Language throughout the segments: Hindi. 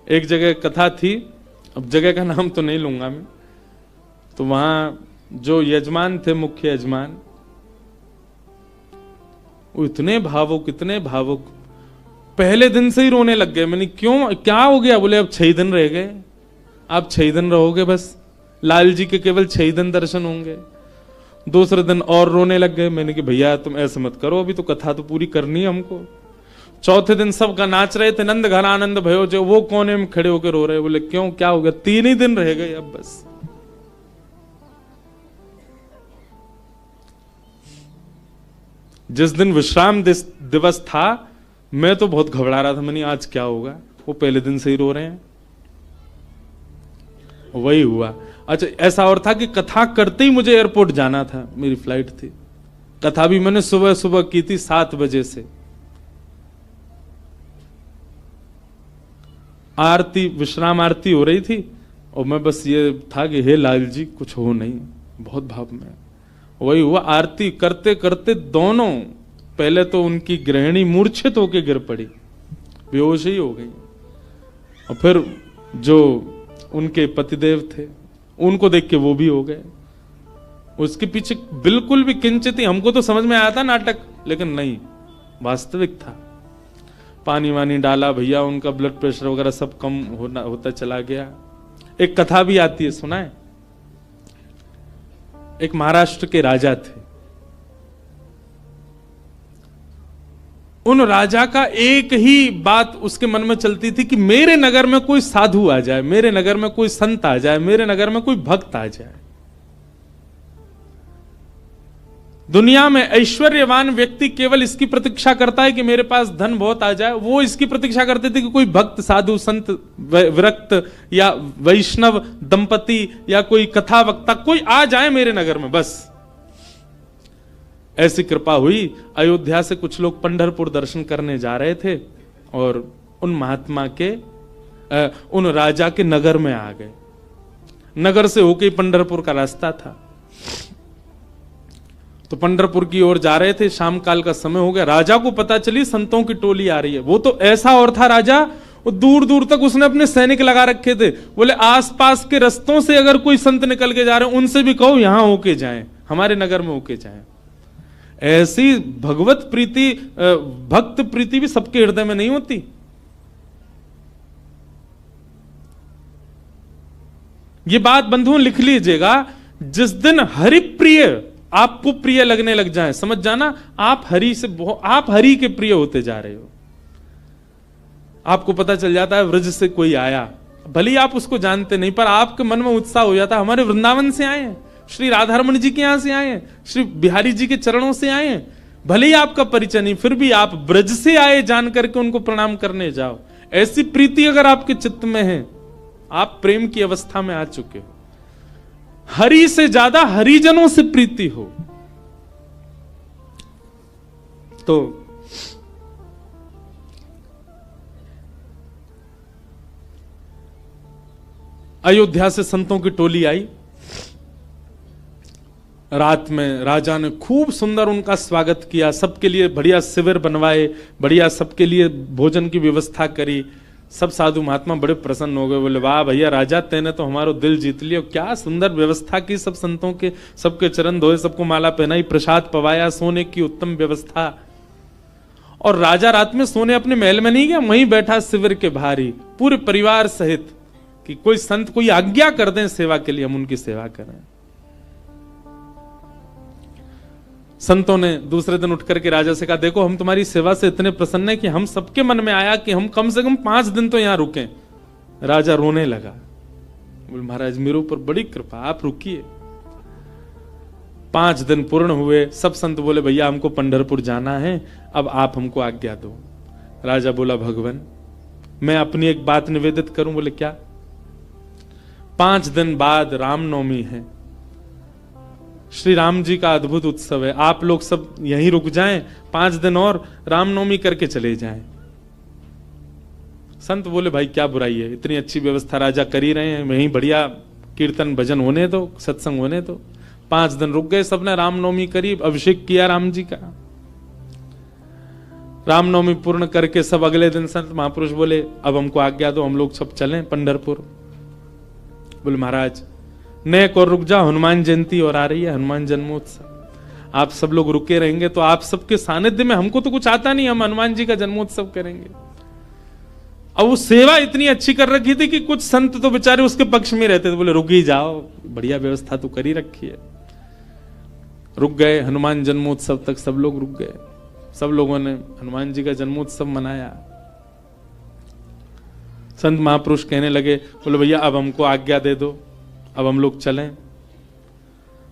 एक जगह कथा थी, अब जगह का नाम तो नहीं लूंगा मैं, तो वहां जो यजमान थे, मुख्य यजमान, वो इतने भावुक, पहले दिन से ही रोने लग गए। मैंने क्यों, क्या हो गया? बोले अब 6 दिन रह गए, आप 6 दिन रहोगे बस, लाल जी के केवल 6 दिन दर्शन होंगे। दूसरे दिन और रोने लग गए। मैंने कि भैया तुम ऐसे मत करो, अभी तो कथा तो पूरी करनी है हमको। चौथे दिन सब नाच रहे थे, नंद घन आनंद भयो जो, वो कोने में खड़े होकर रो रहे। बोले क्यों, क्या हो गया? 3 ही दिन रह गए अब बस। जिस दिन विश्राम दिवस था, मैं तो बहुत घबरा रहा था। मैंने आज क्या होगा, वो पहले दिन से ही रो रहे हैं। वही हुआ। अच्छा, ऐसा और था कि कथा करते ही मुझे एयरपोर्ट जाना था, मेरी फ्लाइट थी। कथा भी मैंने सुबह सुबह की थी 7 बजे से। आरती, विश्राम आरती हो रही थी और मैं बस ये था कि हे लाल जी कुछ हो नहीं, बहुत भाव में। वही हुआ, आरती करते करते दोनों, पहले तो उनकी गृहिणी मूर्छित होकर गिर पड़ी, बेहोश ही हो गई, और फिर जो उनके पतिदेव थे उनको देख के वो भी हो गए। उसके पीछे बिल्कुल भी किंचित ही, हमको तो समझ में आया था नाटक, लेकिन नहीं, वास्तविक था। पानी वानी डाला भैया, उनका ब्लड प्रेशर वगैरह सब कम होता चला गया। एक कथा भी आती है, सुना है? एक महाराष्ट्र के राजा थे। उन राजा का एक ही बात उसके मन में चलती थी कि मेरे नगर में कोई साधु आ जाए, मेरे नगर में कोई संत आ जाए, मेरे नगर में कोई भक्त आ जाए। दुनिया में ऐश्वर्यवान व्यक्ति केवल इसकी प्रतीक्षा करता है कि मेरे पास धन बहुत आ जाए। वो इसकी प्रतीक्षा करते थे कि कोई भक्त, साधु, संत, विरक्त या वैष्णव दंपति या कोई कथा वक्ता कोई आ जाए मेरे नगर में, बस। ऐसी कृपा हुई। अयोध्या से कुछ लोग पंढरपुर दर्शन करने जा रहे थे और उन महात्मा के, उन राजा के नगर में आ गए। नगर से होके पंढरपुर का रास्ता था, तो पंढरपुर की ओर जा रहे थे। शाम काल का समय हो गया। राजा को पता चली संतों की टोली आ रही है। वो तो ऐसा और था राजा, वो दूर दूर तक उसने अपने सैनिक लगा रखे थे। बोले आसपास के रस्तों से अगर कोई संत निकल के जा रहे हैं, उनसे भी कहो यहां होके जाएं, हमारे नगर में होके जाएं। ऐसी भगवत प्रीति, भक्त प्रीति भी सबके हृदय में नहीं होती। ये बात बंधुओं लिख लीजिएगा, जिस दिन हरि प्रिय आपको प्रिय लगने लग जाए, समझ जाना आप हरि से, आप हरि के प्रिय होते जा रहे हो। आपको पता चल जाता है व्रज से कोई आया, भले ही आप उसको जानते नहीं, पर आपके मन में उत्साह हो जाता है, हमारे वृंदावन से आए हैं, श्री राधारमण जी के यहां से आए हैं, श्री बिहारी जी के चरणों से आए हैं। भले ही आपका परिचय नहीं, फिर भी आप ब्रज से आए जान करके उनको प्रणाम करने जाओ। ऐसी प्रीति अगर आपके चित्त में है, आप प्रेम की अवस्था में आ चुके हो। हरि से ज्यादा हरिजनों से प्रीति हो तो अयोध्या से संतों की टोली आई। रात में राजा ने खूब सुंदर उनका स्वागत किया, सबके लिए बढ़िया शिविर बनवाए, बढ़िया सबके लिए भोजन की व्यवस्था करी। सब साधु महात्मा बड़े प्रसन्न हो गए। बोले वाह भैया राजा, तेने तो हमारो दिल जीत लिया, क्या सुंदर व्यवस्था की, सब संतों के, सबके चरण धोए, सबको माला पहनाई, प्रसाद पवाया, सोने की उत्तम व्यवस्था। और राजा रात में सोने अपने महल में नहीं गया, वहीं बैठा शिविर के बाहर ही पूरे परिवार सहित, कि कोई संत कोई आज्ञा कर दें सेवा के लिए, हम उनकी सेवा करें। संतों ने दूसरे दिन उठ करके राजा से कहा, देखो हम तुम्हारी सेवा से इतने प्रसन्न हैं कि हम सबके मन में आया कि हम कम से कम 5 दिन तो यहां रुकें। राजा रोने लगा, बोले महाराज मेरे ऊपर बड़ी कृपा, आप रुकिए। 5 दिन पूर्ण हुए। सब संत बोले भैया हमको पंढरपुर जाना है, अब आप हमको आज्ञा दो। राजा बोला भगवान मैं अपनी एक बात निवेदित करूं। बोले क्या? 5 दिन बाद रामनवमी है, श्री राम जी का अद्भुत उत्सव है, आप लोग सब यहीं रुक जाएं, 5 दिन और रामनवमी करके चले जाएं। संत बोले भाई क्या बुराई है, इतनी अच्छी व्यवस्था राजा कर ही रहे हैं, वहीं बढ़िया कीर्तन भजन होने दो, सत्संग होने दो। 5 दिन रुक गए, सबने रामनवमी करी, अभिषेक किया राम जी का। रामनवमी पूर्ण करके सब अगले दिन संत महापुरुष बोले अब हमको आज्ञा दो, हम लोग सब चलें पंढरपुर। बोले महाराज नेक और रुक जाओ, हनुमान जयंती और आ रही है, हनुमान जन्मोत्सव, आप सब लोग रुके रहेंगे तो आप सबके सानिध्य में, हमको तो कुछ आता नहीं, हम हनुमान जी का जन्मोत्सव करेंगे। अब वो सेवा इतनी अच्छी कर रखी थी कि कुछ संत तो बेचारे उसके पक्ष में रहते थे, बोले रुक ही जाओ, बढ़िया व्यवस्था तो कर ही रखी है। रुक गए, हनुमान जन्मोत्सव तक सब लोग रुक गए, सब लोगों ने हनुमान जी का जन्मोत्सव मनाया। संत महापुरुष कहने लगे, बोले भैया अब हमको आज्ञा दे दो, अब हम लोग चलें।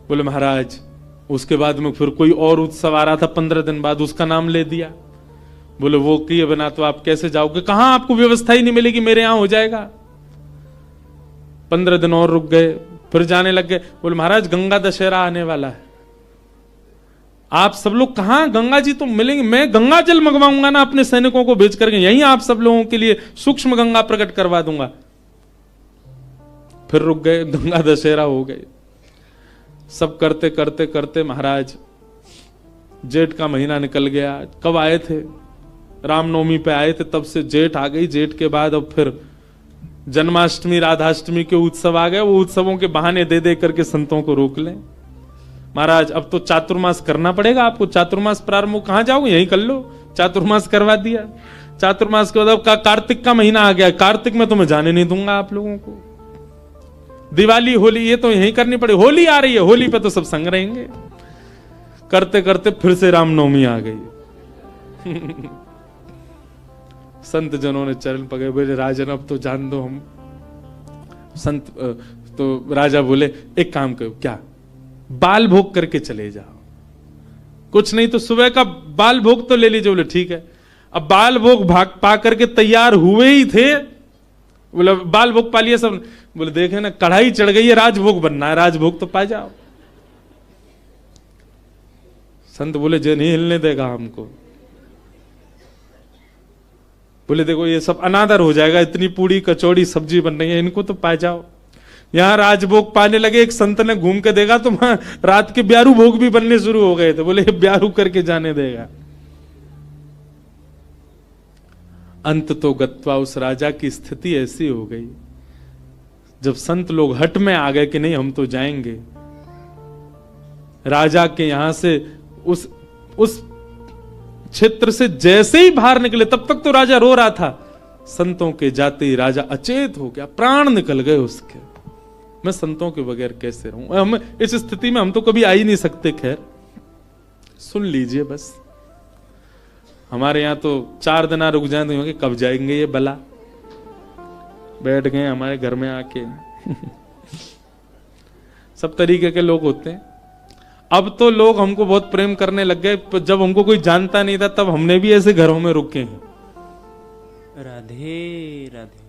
बोले महाराज उसके बाद में फिर कोई और उत्सव आ रहा था 15 दिन बाद, उसका नाम ले दिया। बोले वो किए बिना तो आप कैसे जाओगे, कहां आपको व्यवस्था ही नहीं मिलेगी, मेरे यहां हो जाएगा। 15 दिन और रुक गए, फिर जाने लग गए। बोले महाराज गंगा दशहरा आने वाला है, आप सब लोग कहां, गंगा जी तो मिलेंगे, मैं गंगा जल मंगवाऊंगा ना अपने सैनिकों को भेज करके, यहीं आप सब लोगों के लिए सूक्ष्म गंगा प्रकट करवा दूंगा। फिर रुक गए, गंगा दशहरा हो गए। सब करते करते करते महाराज जेठ का महीना निकल गया। कब आए थे, रामनवमी पे आए थे, तब से जेठ आ गई। जेठ के बाद अब फिर जन्माष्टमी राधाष्टमी के उत्सव आ गए। वो उत्सवों के बहाने दे दे करके संतों को रोक लें। महाराज अब तो चातुर्मास करना पड़ेगा आपको, चातुर्मास प्रारंभ, कहां जाओगे, यहीं कर लो। चातुर्मास करवा दिया। चातुर्मास के बाद अब कार्तिक का महीना आ गया, कार्तिक में तो मैं जाने नहीं दूंगा आप लोगों को। दिवाली होली ये तो यहीं करनी पड़ेगी, होली आ रही है, होली पे तो सब संग रहेंगे। करते करते फिर से रामनवमी आ गई। संत जनों ने चरण पकड़े, बोले राजन अब तो जान दो हम। संत तो राजा बोले एक काम करो, क्या बाल भोग करके चले जाओ, कुछ नहीं तो सुबह का बाल भोग तो ले लीजिए। बोले ठीक है। अब बाल भोग भाग पा करके तैयार हुए ही थे, बोले बाल भोग पा लिया सब। बोले देखे ना कढ़ाई चढ़ गई है, राजभोग बनना है, राजभोग तो पा जाओ। संत बोले जे नहीं हिलने देगा हमको। बोले देखो ये सब अनादर हो जाएगा, इतनी पूड़ी कचौड़ी सब्जी बन रही है, इनको तो पा जाओ। यहां राजभोग पाने लगे, एक संत ने घूम के देखा तो वहां रात के ब्यारू भोग भी बनने शुरू हो गए थे। बोले ब्यारू करके जाने देगा। अंत तो गत्वा उस राजा की स्थिति ऐसी हो गई, जब संत लोग हट में आ गए कि नहीं हम तो जाएंगे। राजा के यहां से उस क्षेत्र से जैसे ही बाहर निकले, तब तक तो राजा रो रहा था, संतों के जाते ही राजा अचेत हो गया, प्राण निकल गए उसके। मैं संतों के बगैर कैसे रहूं, हम इस स्थिति में हम तो कभी आ ही नहीं सकते। खैर सुन लीजिए, बस हमारे यहां तो 4 दिन रुक जाए तो कब जाएंगे ये बला, बैठ गए हमारे घर में आके। सब तरीके के लोग होते हैं। अब तो लोग हमको बहुत प्रेम करने लग गए, जब हमको कोई जानता नहीं था तब हमने भी ऐसे घरों में रुके हैं। राधे राधे।